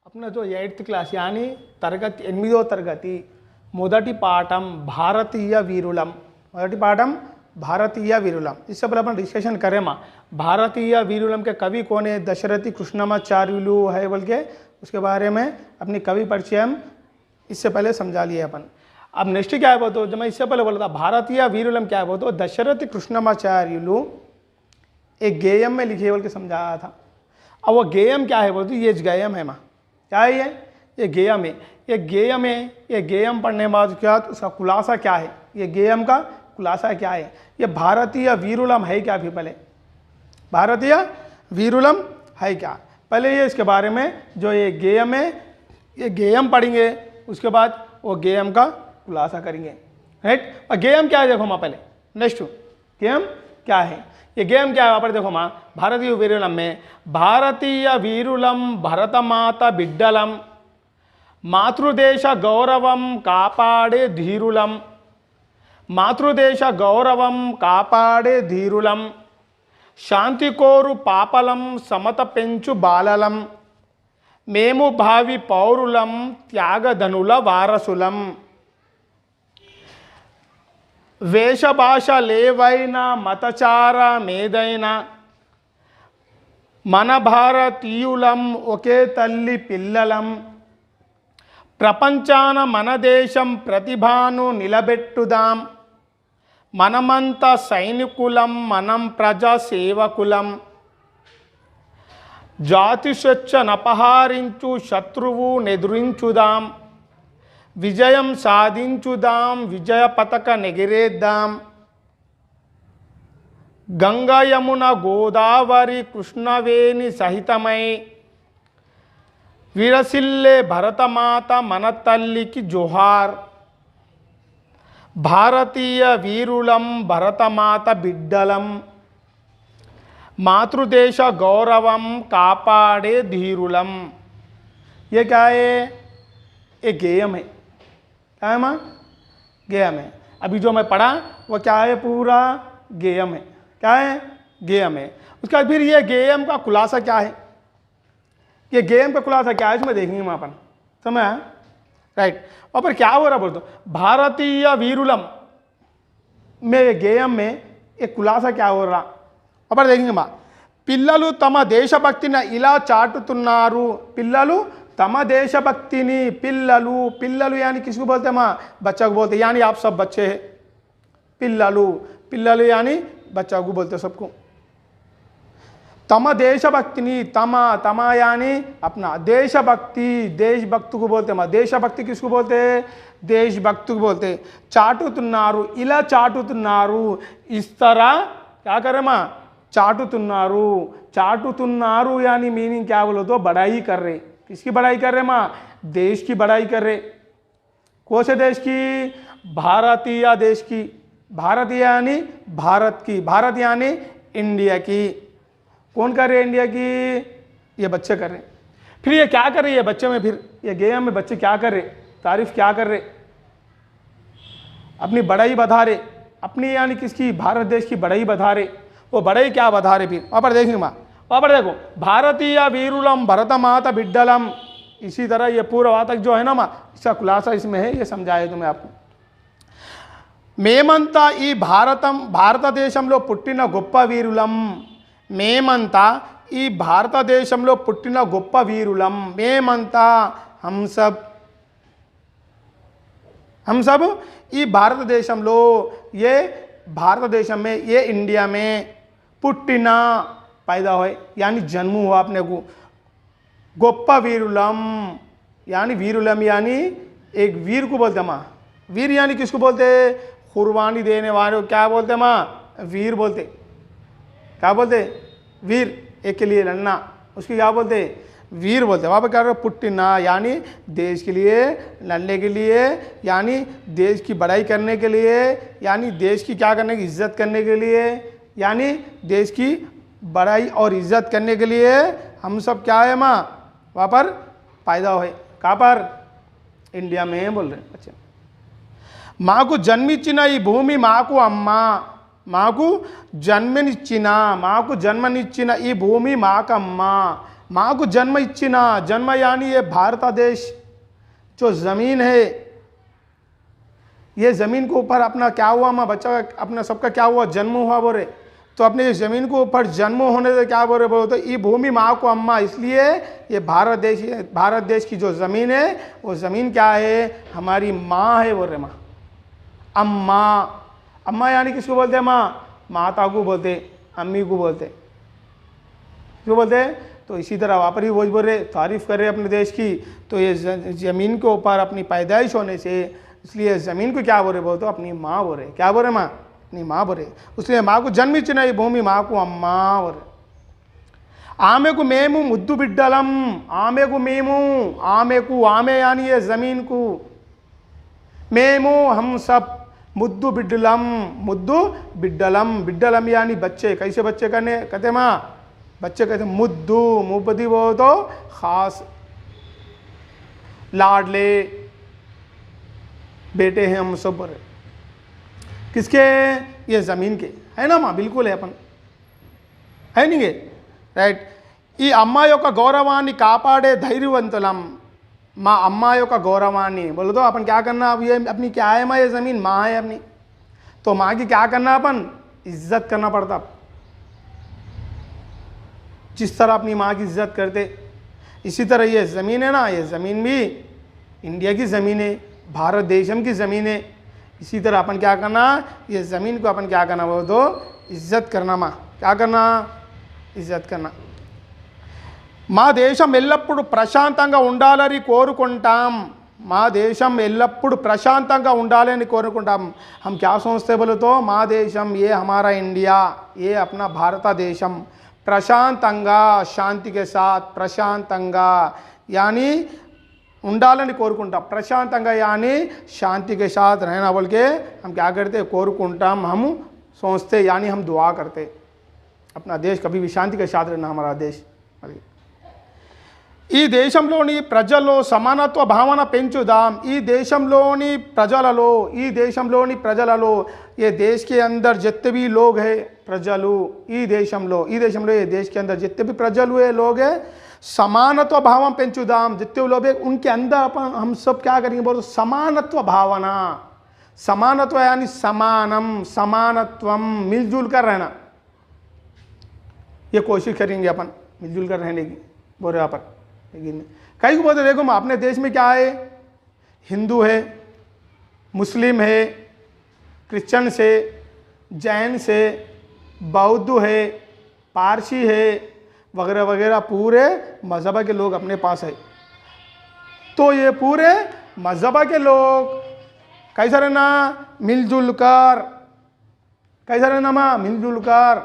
अपना जो 8th class यानी తరగతి 8వ తరగతి మొదటి పాఠం భారతీయ వీరులం మొదటి పాఠం भारतीय वीरुलम। इससे पहले अपन डिस्कशन करें माँ भारतीय वीरुलम के कवि कौन है? दशरथी कृष्णमाचार्युलु है बोल के उसके बारे में अपनी कवि परिचय हम इससे पहले समझा लिए अपन। अब नेक्स्ट क्या है वो तो जब मैं इससे पहले बोला था भारतीय वीरुलम क्या है वो तो दशरथी कृष्णमाचार्युलु एक गेयम में लिखे बोल के समझाया था। अब वो गेयम क्या है बोल तो ये गेयम है माँ क्या है ये गेयम है। ये गेयम है, ये गेयम पढ़ने के बाद क्या उसका खुलासा क्या है? ये गेयम का खुलासा क्या है? ये भारतीय वीरुलम है क्या? फिर पहले भारतीय वीरुलम है क्या पहले ये इसके बारे में जो ये गेयम है ये गेयम पढ़ेंगे उसके बाद वो गेयम का खुलासा करेंगे राइट। और गेयम क्या है देखो माँ पहले नेक्स्ट गेयम क्या है? ये गेम क्या है वहाँ पर देखो माँ भारतीय वीरुलम में भारतीय वीरुलम भरतमाता बिड्डलम मातृदेश गौरवम कापाडे धीरुलम मातृदेश गौरवम कापाडे धीरुलम शांति कोरु पापलम समत पेंचु बाललम मेमु भावी पौरुलम त्यागधनुल वारसुलम వేషభాష లేవైనా మతచార మేదైనా మన భారతీయులం ఒకే తల్లి పిల్లలం ప్రపంచాన మన దేశం ప్రతిభాను నిలబెట్టుదాం మనమంతా సైనికులం మనం ప్రజా సేవకులం జాతి స్వేచ్ఛనపహరించు శత్రువు నెదురించుదాం విజయం సాధించుదాం విజయ పతక నెగిరేద్దాం గంగా యమున గోదావరి కృష్ణవేణి సహితమై విరసిల్లే భరతమాత మన తల్లికి జోహార్ భారతీయ వీరులం భరతమాత బిడ్డలం మాతృదేశ గౌరవం కాపాడే ధీరులం। ये क्या है? ये गेयम है। क्या है माँ? गेयम है। अभी जो मैं पढ़ा वो क्या है? पूरा गेयम है। क्या है? गेयम है। उसके बाद फिर ये गेयम का खुलासा क्या है? ये गेयम का खुलासा क्या है इसमें देखेंगे वहाँ पर समझ आया राइट। वहाँ पर क्या हो रहा बोल दो भारतीय वीरुलम में ये गेयम में एक खुलासा क्या हो रहा वहाँ पर देखेंगे माँ పిల్లలు తమ దేశభక్తిని ఇలా చాటుతున్నారు పిల్లలు तम देशभक्ति पिल्ललू पिल्ललू यानी किसको बोलते हैं माँ? बच्चा को बोलते हैं यानी आप सब बच्चे हैं पिल्ललू पिल्ललू यानी बच्चा को बोलते हैं सबको। तम देशभक्ति तमा तमा यानी अपना देशभक्ति देशभक्त को बोलते हैं माँ। देशभक्ति किसको बोलते हैं? देशभक्त को बोलते हैं। चाटुतुन्नारू इला चाटुतुन्नारू इस तरह क्या करे माँ? चाटुतुन्नारू चाटुतुन्नारू यानी मीनिंग क्या बोलो तो बड़ाई कर रहे। किसकी बड़ाई कर रहे माँ? देश की बड़ाई कर रहे। कौन से देश की? भारतीय देश की। भारतीय यानी भारत की। भारत यानी इंडिया की। कौन कर रहे? इंडिया की। ये बच्चे कर रहे। फिर ये क्या कर रहे? ये बच्चे में फिर ये गेम में बच्चे क्या कर रहे? तारीफ क्या कर रहे? अपनी बड़ाई बता रहे। अपनी यानी किसकी? भारत देश की बड़ाई बता रहे। वो बड़ाई क्या बता रहे? फिर वहाँ पर देखेंगे माँ वहाँ पर देखो भारतीय वीरुलम भरतमाता बिड्डलम इसी तरह ये पूरा वातक जो है ना माँ इसका खुलासा इसमें है ये समझाए तुम्हें आपको। మేమంతా ఈ భారతదేశంలో పుట్టిన గొప్ప వీరులం మేమంతా ఈ భారతదేశంలో పుట్టిన గొప్ప వీరులం మేమంతా हम सब ఈ భారతదేశంలో ये भारत देश में ये इंडिया में पुट्टिना पैदा हो यानी जन्म हुआ अपने को गोप्पा वीरुलम यानी वीरुलम यानी एक वीर को बोलते माँ। वीर यानी किसको बोलते? कुर्बानी देने वाले को क्या बोलते माँ? वीर बोलते। क्या बोलते? वीर एक के लिए लड़ना उसकी क्या बोलते? वीर बोलते। वहाँ पर क्या रहे? पुट्टिना यानी देश के लिए लड़ने के लिए यानी देश की बड़ाई करने के लिए यानी देश की क्या करने की इज्जत करने के लिए यानी देश की बड़ाई और इज्जत करने के लिए हम सब क्या है माँ वहाँ पर पैदा हुए। कहाँ पर? इंडिया में बोल रहे बच्चे। माँ को जन्मिंचिन ई भूमि माँ को अम्मा माँ को जन्मनिच्चिन ई भूमि माँ का अम्मा మాకు జన్మ ఇచ్చిన జన్మ यानी ये भारत देश जो ज़मीन है, ये ज़मीन के ऊपर अपना क्या हुआ, माँ बच्चा अपना सबका क्या हुआ, जन्म हुआ बोले। तो अपने इस ज़मीन के ऊपर जन्म होने से क्या बोले तो ये भूमि माँ को अम्मा, इसलिए ये भारत देश की जो ज़मीन है वो ज़मीन क्या है, हमारी माँ है बोल रहे। माँ अम्मा, अम्मा यानी किसको बोलते हैं, माँ माता को बोलते, अम्मी को बोलते, क्यों बोलते हैं। तो इसी तरह वहाँ पर ही वो बोल रहे, तारीफ़ कर रहे अपने देश की। तो ये ज़मीन के ऊपर अपनी पैदाइश होने से, इसलिए ज़मीन को क्या बोल रहे बोल तो अपनी माँ बोल रहे, क्या बोल रहे माँ, अपनी माँ बोल रहे। इसलिए माँ को जन्म इచ్చిన ఈ భూమి మాకు అమ్మా बोल रहे। ఆమెకు మేము ముద్దు బిడ్డలం, ఆమెకు మేము, ఆమెకు ఆమె यानी ये ज़मीन को, మేము हम सब मुद्दू बिड्डलम, मुद्दू बिड्डलम, बिड्डलम यानी बच्चे, कैसे बच्चे करने कहते माँ, बच्चे कहते मुद्दू, मुबदी वो तो खास लाडले बेटे हैं हम सब, किसके, ये ज़मीन के है ना माँ, बिल्कुल है अपन है नहीं రైట్। ఈ అమ్మ యొక్క గౌరవాన్ని కాపాడే ధైర్యవంతులం, माँ अम्मा का गौरवानी बोलो तो अपन क्या करना, अब ये अपनी क्या है माँ, ये ज़मीन माँ है अपनी, तो माँ की क्या करना, अपन इज्जत करना पड़ता। जिस तरह अपनी माँ की इज्जत करते, इसी तरह ये ज़मीन है ना, ये ज़मीन भी इंडिया की ज़मीन है, भारत देशम की ज़मीन है। इसी तरह अपन क्या करना, ये ज़मीन को अपन क्या करना, बोलो तो इज्जत करना। माँ क्या करना, इज्जत करना। మా దేశం ఎల్లప్పుడూ ప్రశాంతంగా ఉండాలని కోరుకుంటాం, మా దేశం ఎల్లప్పుడూ ప్రశాంతంగా ఉండాలని కోరుకుంటాం। हम क्या सोचते बोले तो మా దేశం, ये हमारा इंडिया, ये अपना भारत देशम, ప్రశాంతంగా शांति के साथ, ప్రశాంతంగా यानी ఉండాలని కోరుకుంటాం, ప్రశాంతంగా यानी शांति के साथ रहना बोल के हम क्या करते, కోరుకుంటాం, हम सोचते यानी हम दुआ करते, अपना देश कभी भी शांति के साथ रहना हमारा देश। ఈ దేశంలోని ప్రజల్లో సమానత్వ భావన పెంచుదాం, ఈ దేశంలోని ప్రజలలో, ఈ దేశంలోని ప్రజలలో, ये देश के अंदर जितने भी लोग हैं प्रजलु, ఈ దేశంలో ये देश के अंदर जितने भी प्रजलु है लोग हैं, समानत्व भावना पेंचुदाम, जितने लोग हैं उनके अंदर अपन हम सब क्या करेंगे बोलो, समानत्व भावना, समानत्व यानी समानम, समानत्वम, मिलजुल कर रहना, ये कोशिश करेंगे अपन मिलजुल कर रहने की बोल रहे अपन। लेकिन कई को बोलते देखो अपने देश में क्या है, हिंदू है, मुस्लिम है, क्रिश्चियन से, जैन से, बौद्ध है, पारसी है, वगैरह वगैरह पूरे मज़हब के लोग अपने पास है। तो ये पूरे मज़हब के लोग कैसा रहना, मिलजुल कर, कैसा रहना माँ, मिलजुल कर,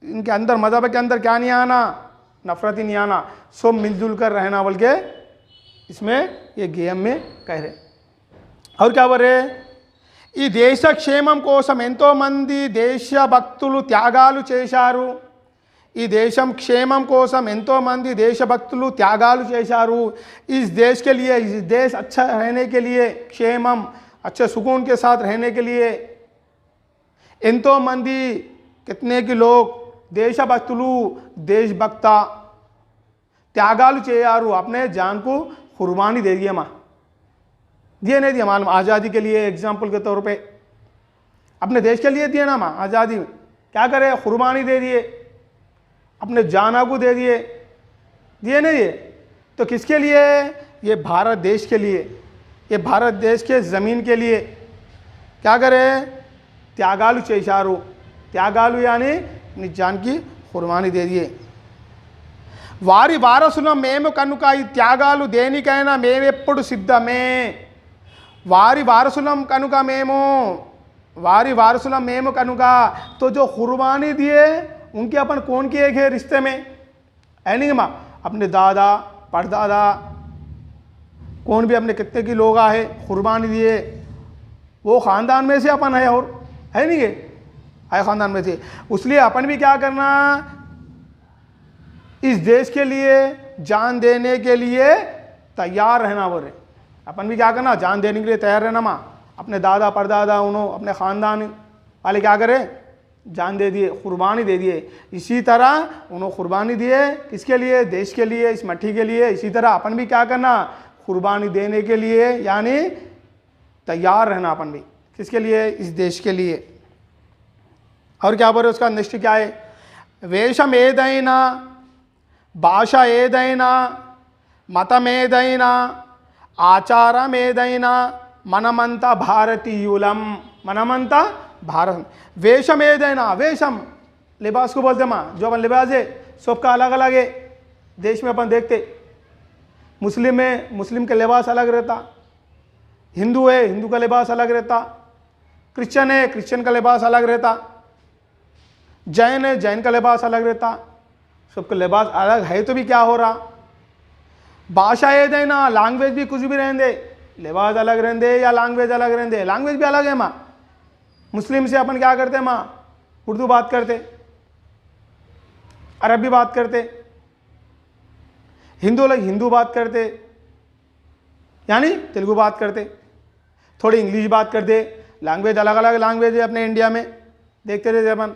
इनके अंदर मज़हब के अंदर क्या नहीं आना, नफरत ही नहीं आना, सब मिलजुल कर रहना बोल के इसमें ये गेम में कह रहे। और क्या बोल रहे, ఈ దేశ క్షేమం కోసం ఎంతో మంది దేశభక్తులు త్యాగాలు చేశారు, ఈ దేశం క్షేమం కోసం ఎంతో మంది దేశభక్తులు త్యాగాలు చేశారు। इस देश के लिए, इस देश अच्छा रहने के लिए, क्षेमम अच्छे सुकून के साथ रहने के लिए ఎంతో మంది, कितने के लोग, దేశభక్తులు, देशभक्ता त्यागालु చేయారు, अपने जान को कुर्बानी दे दिया। माँ दिए नहीं दिया, मालूम आज़ादी के लिए एग्जाम्पल के तौर पे अपने देश के लिए दिए ना माँ, आज़ादी में क्या करे, कुर्बानी दे दिए, अपने जाना को दे दिए, दिए नहीं दिए। तो किसके लिए, ये भारत देश के लिए, ये भारत देश के ज़मीन के लिए क्या करे, त्यागालु చేశారు, त्यागालु यानी अपनी जान की कुर्बानी दे दिए। వారి వారసులం మేము కనుక ఈ త్యాగాలు దేనికైనా మేమెప్పుడు సిద్ధమే, వారి వారసులం కనుక మేము, वारी वारसुला मेम कनुका, तो जो कुर्बानी दिए उनके अपन कौन किए गए रिश्ते में है नहीं माँ, अपने दादा परदादा कौन भी अपने कितने की लोग आए कुर्बानी दिए, वो ख़ानदान में से अपन है, और है नहीं है ख़ानदान में से। इसलिए अपन भी क्या करना, इस देश के लिए जान देने के लिए तैयार रहना। बोले अपन भी क्या करना, जान देने के लिए तैयार रहना माँ। अपने दादा परदादा उन्होंने अपने ख़ानदान वाले क्या करें, जान दे दिए, कुर्बानी दे दिए। इसी तरह उन्होंने कुर्बानी दिए किसके लिए? देश के लिए, इस मट्टी के लिए। इसी तरह अपन भी क्या करना? कुर्बानी देने के लिए, यानी तैयार रहना अपन भी। किसके लिए? इस देश के लिए। और क्या बोल रहे उसका नेक्स्ट क्या है? వేషం ఏదైనా, భాష ఏదైనా, మతం ఏదైనా, ఆచారం ఏదైనా, మనమంతా భారతీయులం। మనమంతా भारत। वेशम ఏదైనా, वेशम लिबास को बोलते माँ, जो अपन लिबास है सबका अलग अलग है। देश में अपन देखते मुस्लिम है, मुस्लिम का लिबास अलग रहता, हिंदू है, हिंदू का लिबास अलग रहता, क्रिश्चियन है, क्रिश्चियन का लिबास अलग रहता, जैन है, जैन का लिबास अलग रहता। सबका लिबास अलग है तो भी क्या हो रहा? भाषा ఏదైనా, लैंग्वेज भी कुछ भी रहने दे, लिबास अलग रहने दे या लैंग्वेज अलग रहने दे, लैंग्वेज भी अलग है माँ। मुस्लिम से अपन क्या करते माँ? उर्दू बात करते, अरबी बात करते, हिंदू लोग हिंदू बात करते, यानी तेलुगु बात करते, थोड़ी इंग्लिश बात करते। लैंग्वेज अलग अलग लैंग्वेज है अपने इंडिया में, देखते रहते अपन।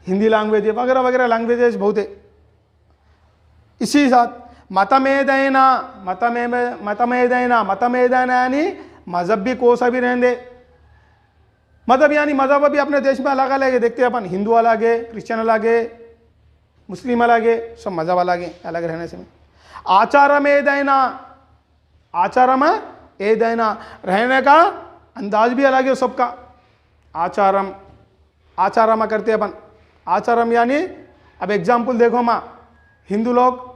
हिंदी लैंग्वेज है, वगैरह वगैरह लैंग्वेजेस बहुत है। इसी साथ मतम ఏదైనా, मतम ఏదైనా यानी मजहब भी कोई सा भी रहने दे। मजहब यानी मजहब भी अपने देश में अलग अलग है, देखते हैं अपन। हिंदू अलग है, क्रिश्चियन अलग है, मुस्लिम अलग है, सब मजहब अलग है, अलग रहने से। आचारम ఏదైనా, आचारम ఏదైనా, रहने का अंदाज भी अलग है सबका। आचारम, आचारमा करते अपन। आचारम यानी अब एग्जाम्पल देखो माँ, हिंदू लोग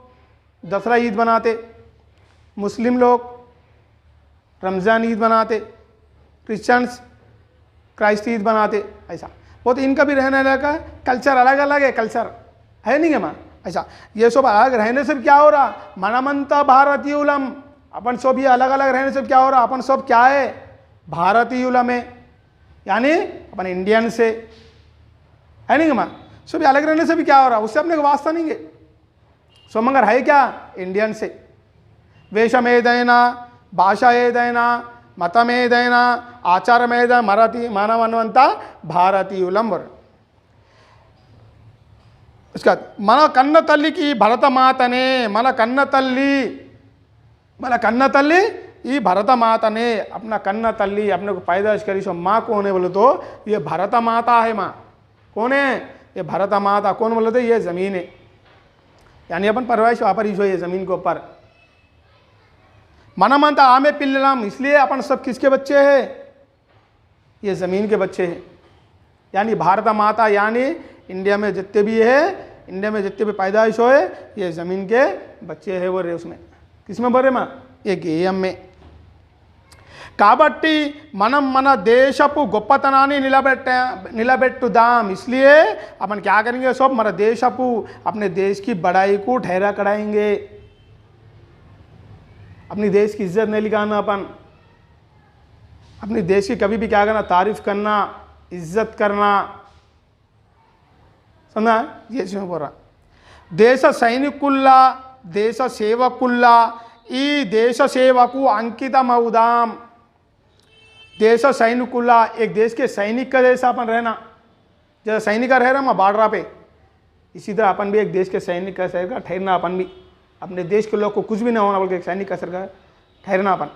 दसरा ईद बनाते, मुस्लिम लोग रमज़ान ईद बनाते, क्रिश्चियंस क्राइस्ट ईद बनाते, ऐसा। वो तो इनका भी रहने लगा कल्चर अलग अलग है, कल्चर है नहीं है माँ, ऐसा। ये सब अलग रहने से क्या हो रहा? मनमंता भारतीयुलम। अपन सब ये अलग अलग रहने से क्या हो रहा? अपन सब क्या है? भारतीयुलम है, यानी अपन इंडियन से है नहीं माँ। सब अलग रहने से भी क्या हो रहा? उससे अपने को वास्ता नहीं है। सो मगर है क्या? इंडियन से। वेशम ఏదైనా, భాష ఏదైనా, మతం ఏదైనా, ఆచారం ఏదైనా, మనమంతా భారతీయులం। उसका మన కన్న తల్లికి భరతమాతనే, మన కన్న తల్లి ये भरत माता ने, अपना कन्ना तल्ली अपने को पैदाइश करी। सो माँ कौन है बोले तो ये भरत माता है। माँ कौन है? ये भरत माता। कौन बोले तो ये जमीन है, यानी अपन परवाइश वापर ये जमीन के ऊपर। मनमंता आमे पिल्लम, इसलिए अपन सब किसके बच्चे हैं? ये जमीन के बच्चे हैं, यानी भारत माता, यानी इंडिया में जितने भी है, इंडिया में जितने भी पैदाइश हो ये जमीन के बच्चे हैं। वो रे उसमें किसमें बोले माँ? ये गेयम में। కాబట్టి మనం మన దేశపు గొప్పతనాన్ని నిలబెట్టుదాం। इसलिए अपन क्या करेंगे? सब మన देशపు, अपने देश की बड़ाई को ठहरा कराएंगे। अपनी देश की इज्जत नहीं लिखाना अपन, अपनी देश की कभी भी क्या करना? तारीफ करना, इज्जत करना, समझा? ये चीज़ बोल रहा। देश సైనికుల్లా, देश సేవకుల్లా ఈ देश సేవకు అంకితమవుదాం। देश सैनिकुल्ला, एक देश के सैनिक का जैसा अपन रहना, जैसा सैनिक का रह रहा मैं बार्डर पे, इसी तरह अपन भी एक देश के सैनिक का सरकार ठहरना। अपन भी अपने देश के लोग को कुछ भी ना होना बल्कि एक सैनिक का सरकार ठहरना अपन।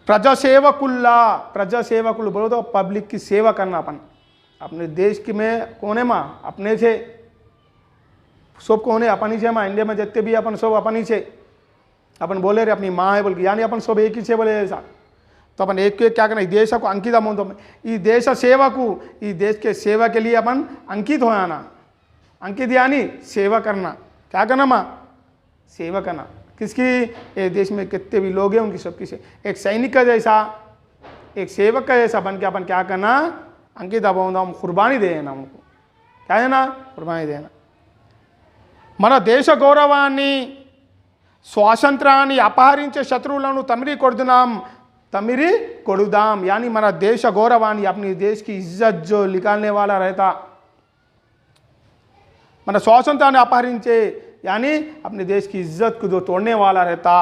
प्रजा सेवकुल्ला, प्रजा सेवकुल बोलो तो पब्लिक की सेवा करना अपन। अपने देश की में कौन है माँ? अपने से सब कौन है? अपन ही से माँ। इंडिया में जितने भी अपन सब अपन ही से, अपन बोले रहे अपनी माँ है बल्कि, यानी अपन सब एक ही से बोले ऐसा। तो अपन एक क्या करना? देश को अंकित अमौंत में देश सेवा को, इस देश के सेवा के लिए अपन अंकित हो जाना। अंकित यानी सेवा करना। क्या करना माँ? सेवा करना। किसकी? ये देश में कितने भी लोग हैं उनकी सबकी से एक सैनिक का जैसा, एक सेवक का जैसा बन के अपन क्या करना? अंकित अमौंत, कुर्बानी देना उनको। क्या देना? कुर्बानी देना। మన దేశ గౌరవాన్ని, స్వాతంత్రాన్ని అపహరించే శత్రువులను तमिरी कोडुदाम, यानी हमारा देश गौरवानी, अपनी देश की इज्जत जो निकालने वाला रहता, मन स्वातंत्र अपहरिंचे, यानी अपने देश की इज्जत को जो तोड़ने वाला रहता,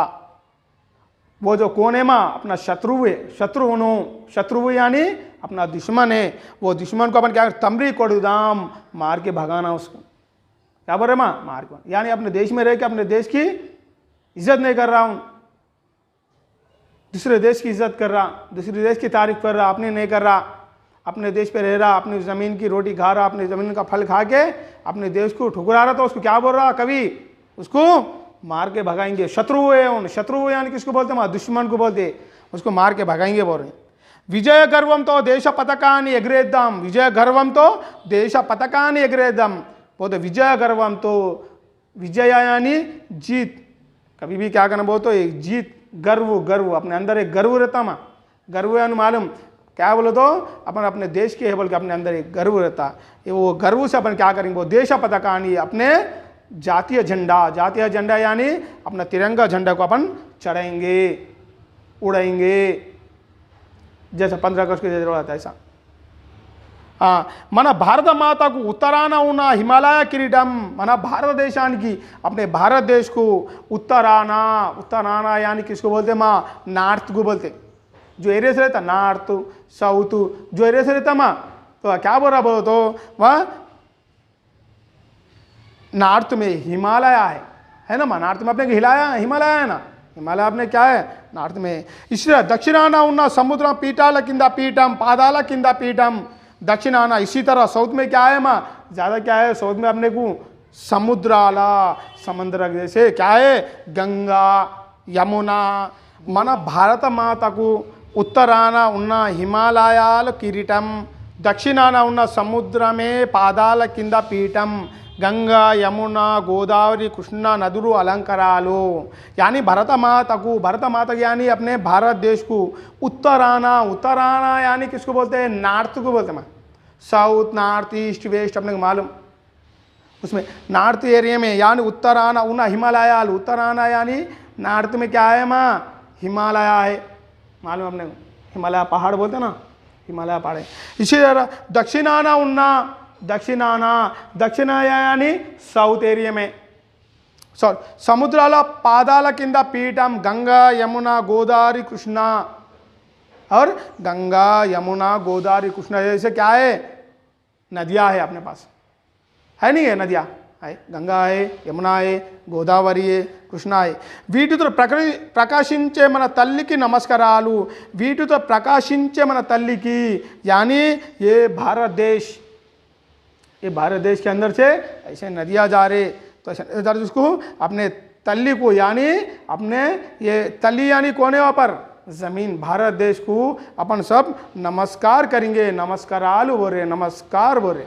वो जो कौन है माँ? अपना शत्रु है। शत्रु यानी अपना दुश्मन है, वो दुश्मन को अपन क्या तमरी कोडुदाम, मार के भगाना उसको। क्या बोल रहे माँ? मार के, यानी अपने देश में रह के अपने देश की इज्जत नहीं कर रहा हूँ, दूसरे देश की इज्जत कर रहा, दूसरे देश की तारीफ कर रहा, अपने नहीं कर रहा, अपने देश पे रह रहा, अपनी ज़मीन की रोटी खा रहा, अपनी ज़मीन का फल खा के अपने देश को ठुकरा रहा, तो उसको क्या बोल रहा कवि? उसको मार के भगाएंगे। शत्रु है उन, शत्रु यानी किसको बोलते हैं? दुश्मन को बोलते, उसको मार के भगाएंगे बोल रहे। विजय गर्वम तो देश पतकानि एगरेद्दाम, विजय गर्वम तो देश पतकानि एगरेद्दाम बोलते। विजय गर्वम तो, विजय यानी जीत, कभी भी क्या करना बोलते? एक जीत, गर्व, गर्व अपने अंदर एक गर्व रहता माँ, गर्व यानी मालूम क्या बोलो तो अपन अपने देश के है बोल के अपने अंदर एक गर्व रहता, ये वो गर्व से अपन क्या करेंगे? वो देश पताकानी, अपने जातीय झंडा, जातीय झंडा यानी अपना तिरंगा झंडा को अपन चढ़ाएंगे, उड़ाएंगे, जैसा 15 अगस्त की जरूरत है ऐसा। हाँ, మన భారత మాతకు ఉత్తరాన ఉన్న హిమాలయ కిరీటం, మన భారతదేశానికి अपने भारत देश को उत्तराना, उत्तराना यानी किसको बोलते माँ? नॉर्थ को बोलते, जो एरिया से रहता नॉर्थ साउथ, जो एरिया से रहता माँ, तो क्या बोल रहा बोलो तो वह नॉर्थ में हिमालय है ना माँ, नॉर्थ में अपने हिलाया हिमालय है ना, हिमालय अपने क्या है? नॉर्थ में। इसलिए दक्षिणाना उन्ना समुद्र पीठाल किंदा पीठम पादाल किंदा पीठम, दक्षिणाना इसी तरह साउथ में क्या है माँ? ज़्यादा क्या है साउथ में अपने को? समुद्राला, समुद्र जैसे क्या है? गंगा यमुना। మన భారత మాతకు ఉత్తరాన ఉన్న హిమాలయాల కిరీటం, దక్షిణాన ఉన్న సముద్రమే పాదాల కింద పీఠం, गंगा यमुना गोदावरी कृष्णा नदुरु अलंकारालो, यानी भारत माता को यानी अपने भारत देश को उत्तराना, उत्तराना यानी किसको बोलते हैं? नॉर्थ को बोलते हैं, साउथ नॉर्थ ईस्ट वेस्ट अपने को मालूम, उसमें नॉर्थ एरिया में यानी उत्तराना उना हिमालयाल, उत्तराना यानी नॉर्थ में क्या है माँ? हिमालय है, मालूम अपने को, हिमालय पहाड़ बोलते हैं ना, हिमालय पहाड़ है। इसी तरह दक्षिणाना उन्ना, दक्षिणाना, दक्षिणा यानी साउथ एरिया में, समुद्राला पादाला किंदा पीठम, गंगा यमुना गोदावरी कृष्णा, और गंगा यमुना गोदावरी कृष्णा जैसे क्या है? नदियाँ है अपने पास, है नहीं है? नदियाँ है, गंगा है, यमुना है, गोदावरी है, कृष्णा है। వీటితో ప్రకాశించే మన తల్లికి నమస్కారాలు, వీటితో ప్రకాశించే మన తల్లికి यानी ये भारत देश, ये भारत देश के अंदर से ऐसे नदियाँ जा रहे, तो ऐसे उसको अपने तल्ली को यानी अपने ये तल्ली यानी कौन है वहाँ पर? ज़मीन, भारत देश को अपन सब नमस्कार करेंगे, नमस्कारालु बोले, नमस्कार बोले,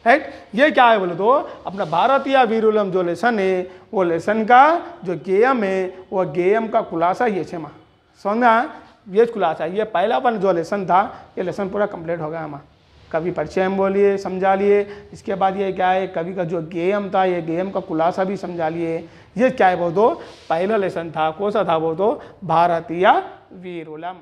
राइट। ये क्या है बोले तो अपना भारतीय वीरुलम जो लेसन है, वो लेसन का जो गेयम है, वो गेयम का खुलासा ये छे माँ, समझा? ये खुलासा, ये पहला अपन जो लेसन था, ये लेसन पूरा कंप्लीट हो गया हमारा। कवि परिचय हम बोलिए, समझा लिए, इसके बाद ये क्या है? कवि का जो गेयम था, ये गेयम का खुलासा भी समझा लिए। ये क्या है वो तो पहला लेसन था, कौन सा था वो तो? भारतीय वीरुलम।